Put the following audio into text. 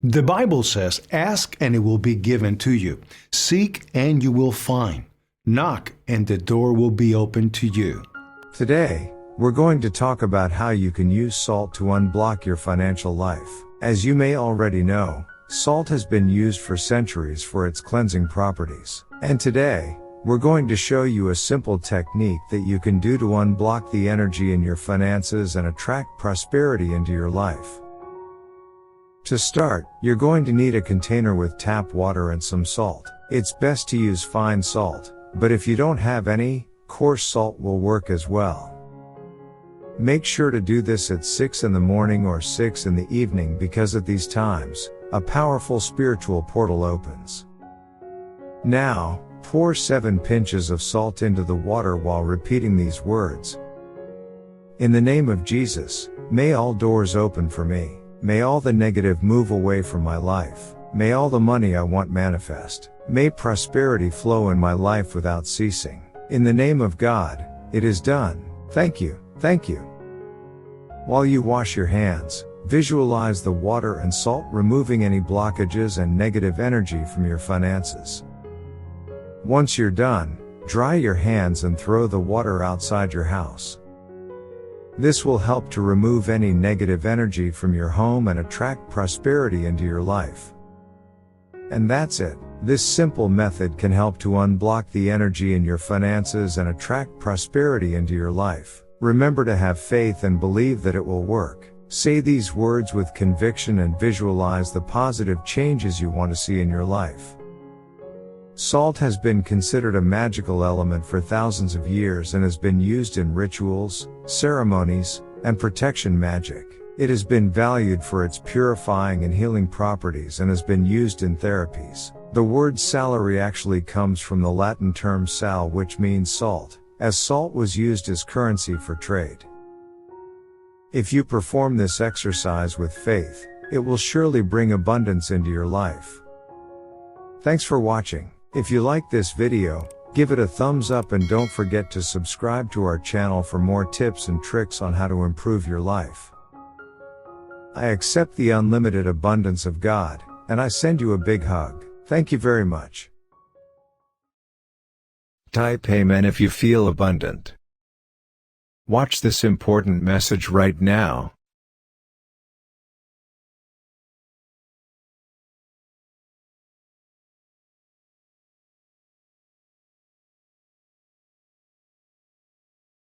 The Bible says, "Ask and it will be given to you. Seek and you will find. Knock and the door will be opened to you." Today, we're going to talk about how you can use salt to unblock your financial life. As you may already know, salt has been used for centuries for its cleansing properties. And today, we're going to show you a simple technique that you can do to unblock the energy in your finances and attract prosperity into your life. To start, you're going to need a container with tap water and some salt. It's best to use fine salt, but if you don't have any, coarse salt will work as well. Make sure to do this at 6 in the morning or 6 in the evening, because at these times, a powerful spiritual portal opens. Now, pour 7 pinches of salt into the water while repeating these words. In the name of Jesus, may all doors open for me. May all the negative move away from my life. May all the money I want manifest. May prosperity flow in my life without ceasing. In the name of God, it is done. Thank you, thank you. While you wash your hands, visualize the water and salt removing any blockages and negative energy from your finances. Once you're done, dry your hands and throw the water outside your house. This will help to remove any negative energy from your home and attract prosperity into your life. And that's it. This simple method can help to unblock the energy in your finances and attract prosperity into your life. Remember to have faith and believe that it will work. Say these words with conviction and visualize the positive changes you want to see in your life. Salt has been considered a magical element for thousands of years and has been used in rituals, ceremonies, and protection magic. It has been valued for its purifying and healing properties and has been used in therapies. The word salary actually comes from the Latin term sal, which means salt, as salt was used as currency for trade. If you perform this exercise with faith, it will surely bring abundance into your life. Thanks for watching. If you like this video, give it a thumbs up and don't forget to subscribe to our channel for more tips and tricks on how to improve your life. I accept the unlimited abundance of God, and I send you a big hug. Thank you very much. Type Amen if you feel abundant. Watch this important message right now.